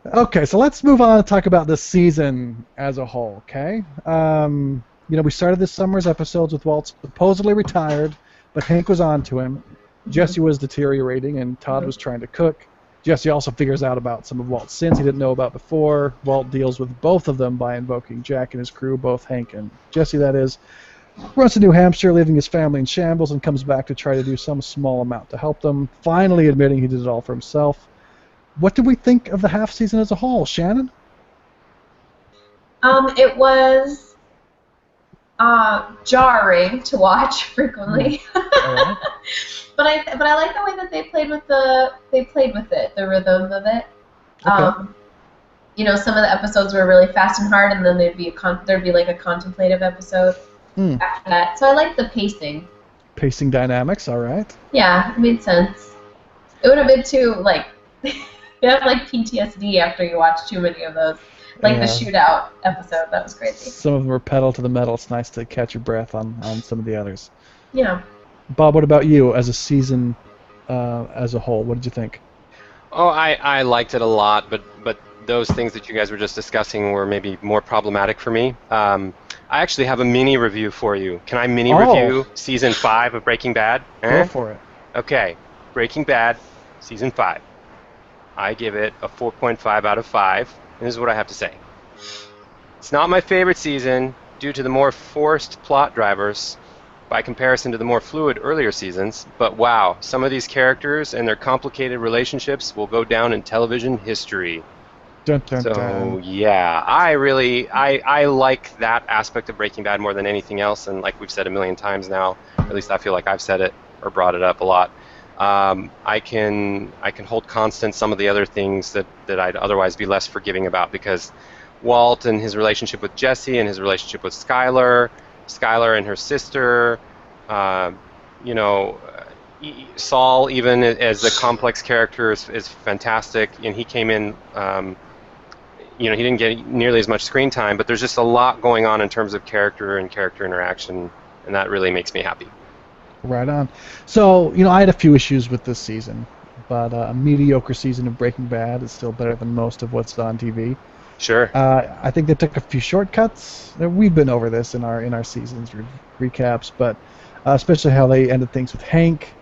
Okay, so let's move on and talk about this season as a whole, okay? We started this summer's episodes with Walt supposedly retired, but Hank was on to him. Mhm. Jesse was deteriorating, and Todd was trying to cook. Jesse also figures out about some of Walt's sins he didn't know about before. Walt deals with both of them by invoking Jack and his crew, both Hank and Jesse, that is. Runs to New Hampshire, leaving his family in shambles, and comes back to try to do some small amount to help them, finally admitting he did it all for himself. What did we think of the half season as a whole, Shannon? It was jarring to watch frequently, All right. but I like the way that they played with it, the rhythm of it. Okay. Some of the episodes were really fast and hard, and then there'd be like a contemplative episode Hmm. after that. So I like the pacing. Pacing dynamics, all right. Yeah, it made sense. It would have been too like you have like PTSD after you watch too many of those. Like the Yeah. shootout episode, that was crazy. Some of them are pedal to the metal. It's nice to catch your breath on some of the others. Yeah. Bob, what about you as a season as a whole? What did you think? Oh, I liked it a lot, but those things that you guys were just discussing were maybe more problematic for me. I actually have a mini review for you. Can I mini review season 5 of Breaking Bad? Go for it. Okay, Breaking Bad, season 5. I give it a 4.5 out of 5. And this is what I have to say. It's not my favorite season due to the more forced plot drivers by comparison to the more fluid earlier seasons, but wow, some of these characters and their complicated relationships will go down in television history. Dun, dun, So dun. yeah, I like that aspect of Breaking Bad more than anything else, and like we've said a million times now, or at least I feel like I've said it or brought it up a lot. I can hold constant some of the other things that I'd otherwise be less forgiving about, because Walt and his relationship with Jesse and his relationship with Skylar and her sister, you know, Saul even as a complex character is fantastic, and he came in. He didn't get nearly as much screen time, but there's just a lot going on in terms of character and character interaction, and that really makes me happy. Right on. So, I had a few issues with this season, but a mediocre season of Breaking Bad is still better than most of what's on TV. Sure. I think they took a few shortcuts. We've been over this in our seasons recaps, but especially how they ended things with Hank.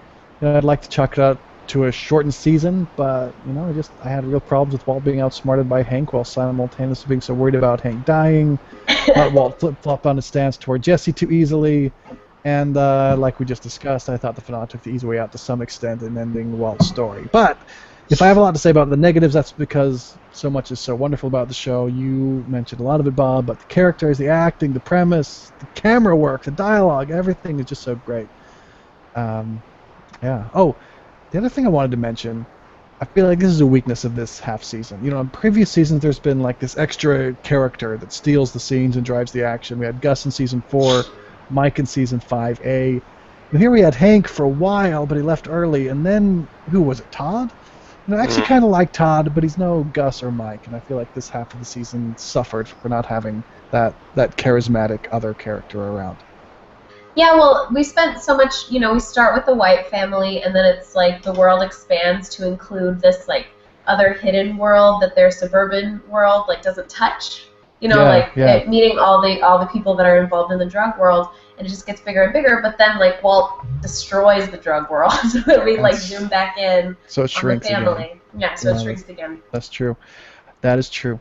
I'd like to chalk it out to a shortened season, but I had real problems with Walt being outsmarted by Hank while simultaneously being so worried about Hank dying. Thought Walt flip-flopped on his stance toward Jesse too easily, and like we just discussed, I thought the finale took the easy way out to some extent in ending Walt's story. But if I have a lot to say about the negatives, that's because so much is so wonderful about the show. You mentioned a lot of it, Bob, but the characters, the acting, the premise, the camera work, the dialogue, everything is just so great. Yeah. Oh, the other thing I wanted to mention, I feel like this is a weakness of this half season. In previous seasons, there's been like this extra character that steals the scenes and drives the action. We had Gus in season 4, Mike in season 5A. And here we had Hank for a while, but he left early. And then, who was it, Todd? I actually kind of like Todd, but he's no Gus or Mike. And I feel like this half of the season suffered for not having that charismatic other character around. Yeah, well, we spent so much, we start with the White family, and then it's like the world expands to include this like other hidden world that their suburban world like doesn't touch. Meeting all the people that are involved in the drug world, and it just gets bigger and bigger. But then like Walt destroys the drug world, so we like zoom back in so it shrinks on the family. again. Yeah, so it shrinks again. That's true. That is true.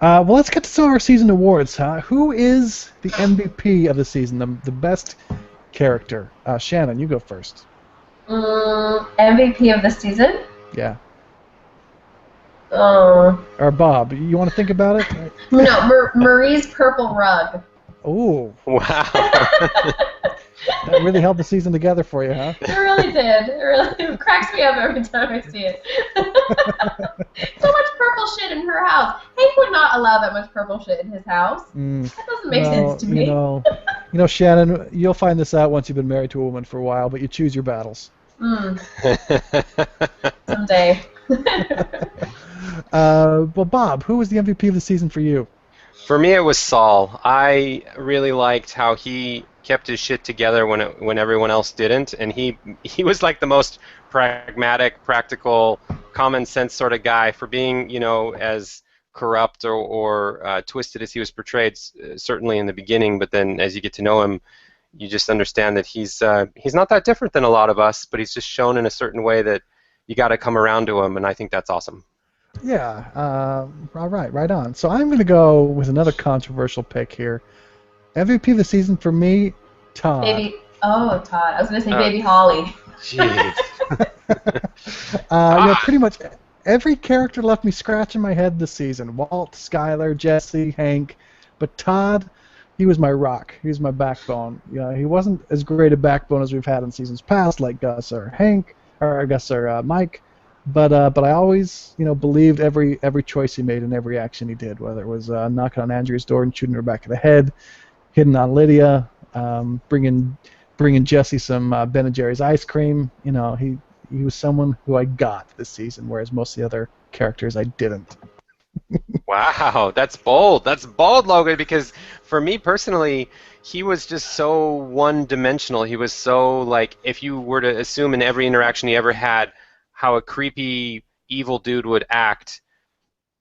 Well, let's get to some of our season awards. Who is the MVP of the season, the best character? Shannon, you go first. MVP of the season? Yeah. Oh. Or Bob, you want to think about it? No, Marie's purple rug. Oh. Wow. That really held the season together for you, huh? It really did. It cracks me up every time I see it. So much purple shit in her house. Hank would not allow that much purple shit in his house. That doesn't make sense to me. Shannon, you'll find this out once you've been married to a woman for a while, but you choose your battles. Someday. Well, Bob, who was the MVP of the season for you? For me, it was Saul. I really liked how he kept his shit together when everyone else didn't, and he was like the most pragmatic, practical, common sense sort of guy, for being, as corrupt or twisted as he was portrayed, certainly in the beginning. But then as you get to know him, you just understand that he's not that different than a lot of us, but he's just shown in a certain way that you got to come around to him, and I think that's awesome. Yeah, all right on. So I'm going to go with another controversial pick here. MVP of the season for me, Todd. Todd. I was going to say Baby Holly. Jeez. Pretty much every character left me scratching my head this season. Walt, Skylar, Jesse, Hank. But Todd, he was my rock. He was my backbone. He wasn't as great a backbone as we've had in seasons past, like Gus or Hank, or Gus or Mike. But I always, believed every choice he made and every action he did, whether it was knocking on Andrea's door and shooting her back of the head, hitting on Lydia, bringing Jesse some Ben & Jerry's ice cream. He was someone who I got this season, whereas most of the other characters I didn't. Wow, that's bold. That's bold, Logan, because for me personally, he was just so one-dimensional. He was so, like, if you were to assume in every interaction he ever had how a creepy, evil dude would act,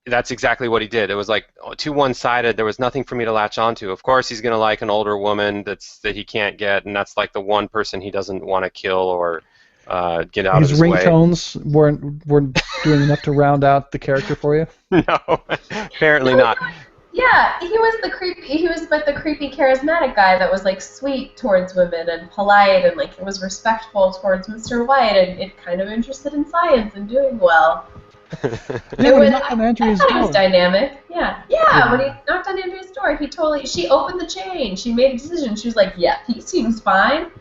that's exactly what he did. It was like too one-sided. There was nothing for me to latch onto. Of course, he's going to like an older woman that he can't get, and that's like the one person he doesn't want to kill or get out of his way. His ringtones weren't doing enough to round out the character for you? No, apparently not. Yeah, he was like the creepy charismatic guy that was like sweet towards women and polite and like was respectful towards Mr. White and kind of interested in science and doing well. Yeah, when he knocked on Andrea's door. He was dynamic. Yeah. When he knocked on Andrea's door, she opened the chain. She made a decision. She was like, yeah, he seems fine.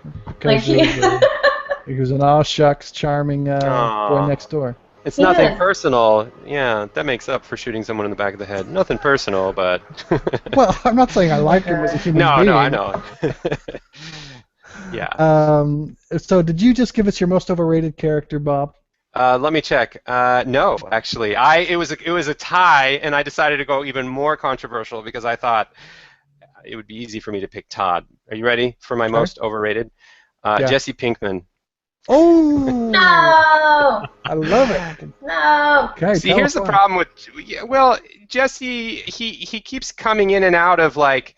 Because he was an aw shucks, charming boy next door. It's nothing personal. Yeah, that makes up for shooting someone in the back of the head. Nothing personal, but... Well, I'm not saying I like him as a human being. No, I know. Yeah. So did you just give us your most overrated character, Bob? Let me check. No, actually. It was a tie, and I decided to go even more controversial because I thought it would be easy for me to pick Todd. Are you ready for my most overrated? Jesse Pinkman. Oh! No! I love it. No! Okay, see, here's the problem with... Well, Jesse, he keeps coming in and out of, like...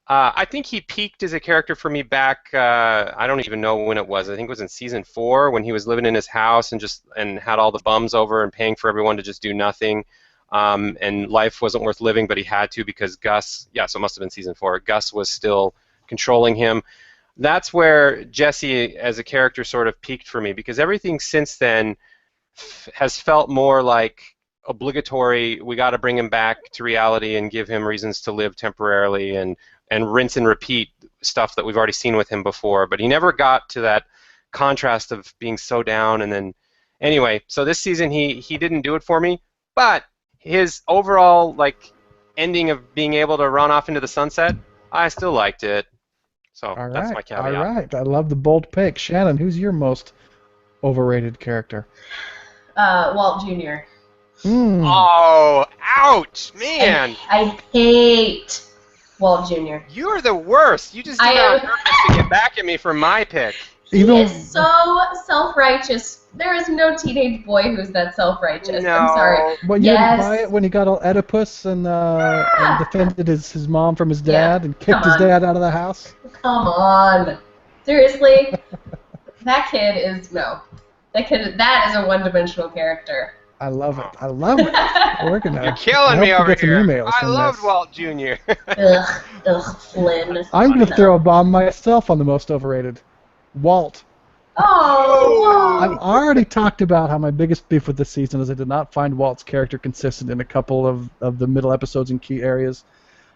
I think he peaked as a character for me back... I don't even know when it was. I think it was in Season 4 when he was living in his house and had all the bums over and paying for everyone to just do nothing. And life wasn't worth living, but he had to because Gus... Yeah, so it must have been Season 4. Gus was still controlling him. That's where Jesse as a character sort of peaked for me, because everything since then has felt more like obligatory. We got to bring him back to reality and give him reasons to live temporarily and rinse and repeat stuff that we've already seen with him before. But he never got to that contrast of being so down. And then anyway, so this season he didn't do it for me, but his overall like ending of being able to run off into the sunset, I still liked it. So that's my caveat. All right. I love the bold pick. Shannon, who's your most overrated character? Walt Jr. Oh, ouch, man. I hate Walt Jr. You're the worst. You just did that on purpose to get back at me for my pick. He is so self-righteous. There is no teenage boy who's that self-righteous. No. I'm sorry. Well, you didn't buy it when he got all Oedipus and defended his mom from his dad and kicked his dad out of the house? Come on. Seriously? That kid is, no. That is a one-dimensional character. I love it. I love it. We're gonna, You're killing me over here. I loved this. Walt Jr. Flynn. I'm going to throw a bomb myself on the most overrated. Walt. Oh! I've already talked about how my biggest beef with this season is I did not find Walt's character consistent in a couple of the middle episodes in key areas.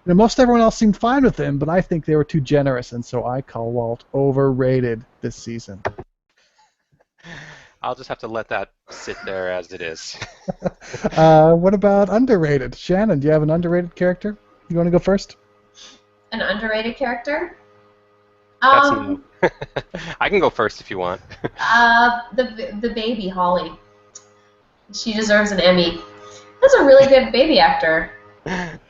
Most everyone else seemed fine with him, but I think they were too generous, and so I call Walt overrated this season. I'll just have to let that sit there as it is. What about underrated? Shannon, do you have an underrated character? You want to go first? An underrated character? I can go first if you want. The baby, Holly. She deserves an Emmy. That's a really good baby actor.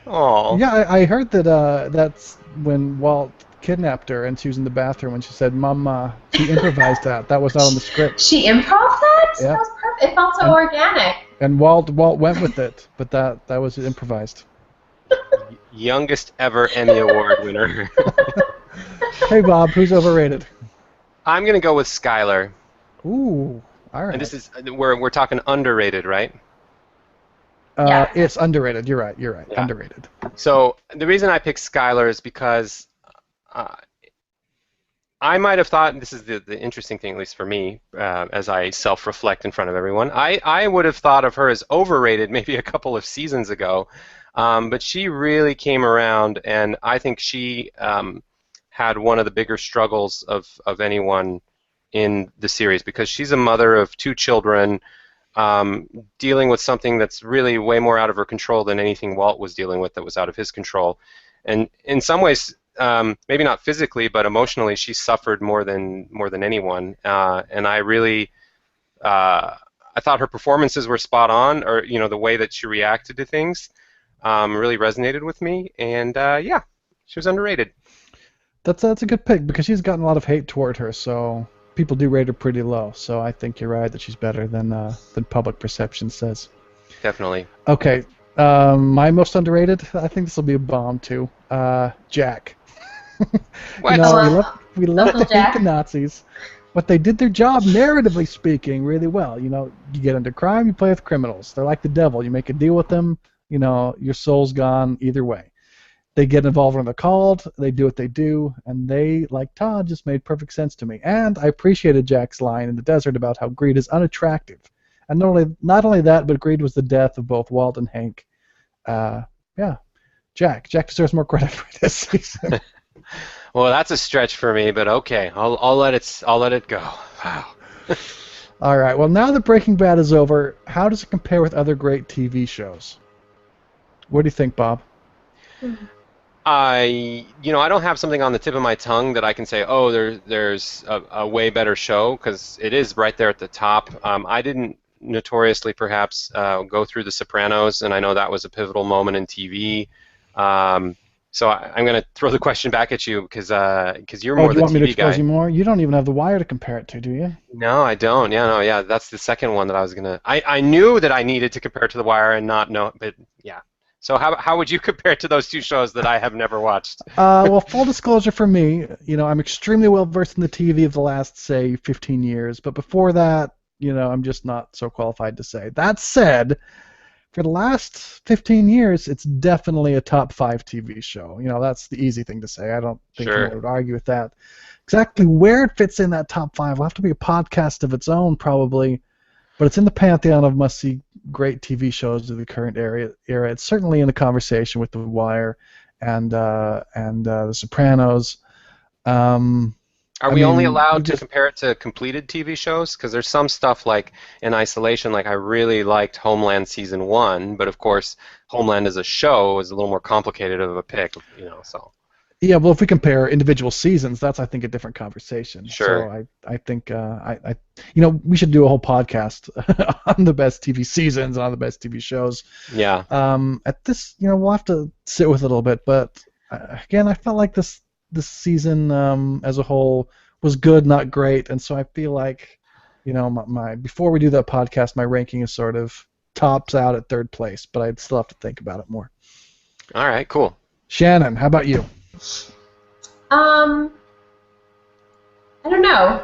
Oh. Yeah, I heard that that's when Walt kidnapped her and she was in the bathroom and she said, "Mama," she improvised that. That was not on the script. She improv that? That Yeah. was perfect. It felt so organic. And Walt went with it, but that was improvised. Youngest ever Emmy Award winner. Hey Bob, who's overrated? I'm gonna go with Skylar, Ooh, all and right. this is we're talking underrated, right? Yeah. It's underrated. You're right. You're right. Yeah. Underrated. So the reason I picked Skylar is because uh, I might have thought, and this is the interesting thing, at least for me, as I self-reflect in front of everyone, I would have thought of her as overrated maybe a couple of seasons ago, but she really came around, and I think she had one of the bigger struggles of anyone in the series because she's a mother of 2 children, dealing with something that's really way more out of her control than anything Walt was dealing with that was out of his control. And in some ways, maybe not physically, but emotionally, she suffered more than anyone. And I really, I thought her performances were spot on, or the way that she reacted to things, really resonated with me. And yeah, she was underrated. That's a good pick because she's gotten a lot of hate toward her, so people do rate her pretty low. So I think you're right that she's better than public perception says. Definitely. Okay, my most underrated. I think this will be a bomb too. Jack. What? We love Uncle to hate Jack? the Nazis, but they did their job, narratively speaking, really well. You get into crime, you play with criminals. They're like the devil. You make a deal with them, your soul's gone either way. They get involved when they're called, they do what they do, and they, like Todd, just made perfect sense to me. And I appreciated Jack's line in the desert about how greed is unattractive. And not only that, but greed was the death of both Walt and Hank. Yeah, Jack deserves more credit for this season. Well, that's a stretch for me, but okay, I'll let it go. Wow. All right. Well, now that Breaking Bad is over, how does it compare with other great TV shows? What do you think, Bob? I don't have something on the tip of my tongue that I can say, oh, there's a way better show, because it is right there at the top. I didn't notoriously perhaps go through The Sopranos, and I know that was a pivotal moment in TV. So I'm going to throw the question back at you because you're more do the you want me to TV expose guy. you more? You don't even have The Wire to compare it to, do you? No, I don't. Yeah, that's the second one that I was going to. I knew that I needed to compare it to The Wire and not know, but yeah. So how would you compare it to those 2 shows that I have never watched? Well, full disclosure for me, I'm extremely well versed in the TV of the last, say, 15 years. But before that, I'm just not so qualified to say. That said, for the last 15 years, it's definitely a top 5 TV show. That's the easy thing to say. I don't think Sure. anyone would argue with that. Exactly where it fits in that top 5 will have to be a podcast of its own, probably. But it's in the pantheon of must-see great TV shows of the current era. It's certainly in the conversation with The Wire and The Sopranos. Are we mean, only allowed to just- compare it to completed TV shows? Because there's some stuff like in isolation, like I really liked Homeland season 1, but of course Homeland as a show is a little more complicated of a pick, so. Yeah, well, if we compare individual seasons, that's I think a different conversation. Sure. So I think we should do a whole podcast on the best TV seasons and on the best TV shows. Yeah. At this, we'll have to sit with it a little bit, but again, I felt like this season as a whole was good, not great, and so I feel like, my before we do that podcast, my ranking is sort of tops out at 3rd place, but I'd still have to think about it more. All right, cool. Shannon, how about you? I don't know.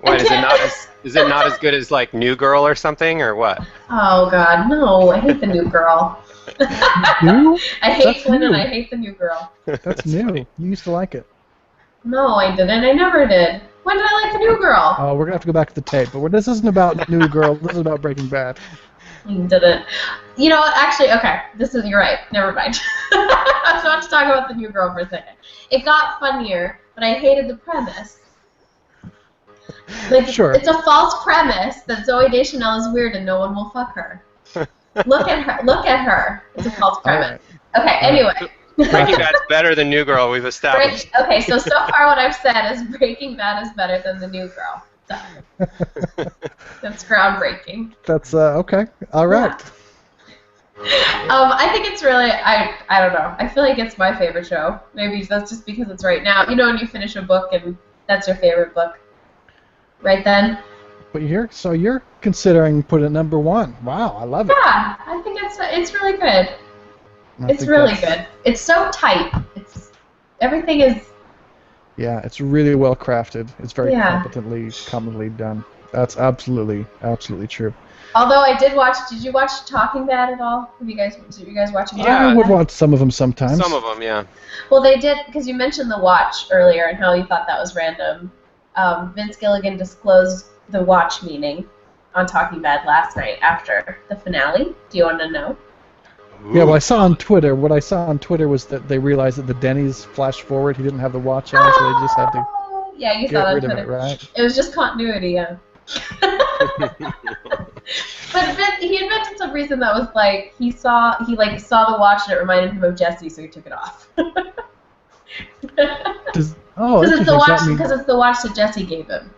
What is it not as good as like New Girl or something, or what? Oh God, no! I hate the new girl. New? I hate That's Flynn and new. I hate the new girl. That's new. funny. You used to like it. No, I didn't. I never did. When did I like the new girl? Oh, we're gonna have to go back to the tape. But this isn't about New Girl. This is about Breaking Bad. You didn't. You know what? Actually, okay. You're right. Never mind. I was about to talk about the new girl for a second. It got funnier, but I hated the premise. Like, Sure. It's a false premise that Zooey Deschanel is weird and no one will fuck her. Look at her. Look at her. It's a false All premise. right. Okay. Anyway. Breaking Bad's better than New Girl. We've established. Okay. So far, what I've said is Breaking Bad is better than the new girl. That's groundbreaking. That's okay. All right. I think it's really, I don't know. I feel like it's my favorite show. Maybe that's just because it's right now. When you finish a book and that's your favorite book. Right then? But you're considering putting it number 1. Wow, I love it. Yeah, I think it's really good. I It's think really that's- good. It's so tight. Everything is. Yeah, it's really well crafted. It's very Yeah. competently done. That's absolutely true. Although I did watch. Did you watch Talking Bad at all? Did you guys watching? Yeah. I would watch some of them sometimes. Some of them, yeah. Well, they did because you mentioned the watch earlier and how you thought that was random. Vince Gilligan disclosed the watch meaning on Talking Bad last night after the finale. Do you want to know? Yeah, what I saw on Twitter was that they realized that the Denny's flash forward, he didn't have the watch on, so they just had to Yeah, you get saw that on rid of Twitter. it, right? It was just continuity, yeah. But he invented some reason that was like he saw the watch and it reminded him of Jesse, so he took it off. Because Because it's the watch that Jesse gave him.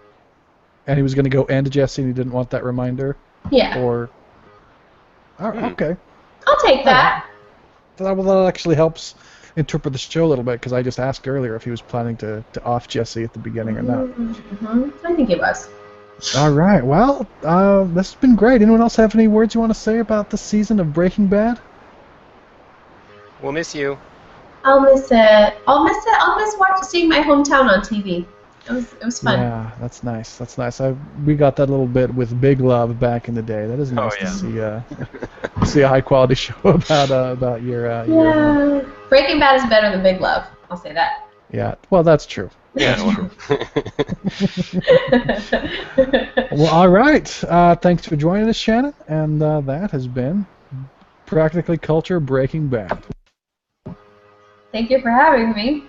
and he was going to go end Jesse, and he didn't want that reminder. Yeah. Or okay, I'll take that. that actually helps interpret the show a little bit, because I just asked earlier if he was planning to off Jesse at the beginning or not. Mm-hmm. I think he was. All right, well, this has been great. Anyone else have any words you want to say about this season of Breaking Bad? We'll miss you. I'll miss it. I'll miss seeing my hometown on TV. It was fun. Yeah, that's nice. That's nice. We got that a little bit with Big Love back in the day. That is nice to see a high quality show about your. Yeah. Breaking Bad is better than Big Love. I'll say that. Yeah. Well, that's true. Yeah. Well, all right. Thanks for joining us, Shannon. And that has been Practically Culture Breaking Bad. Thank you for having me.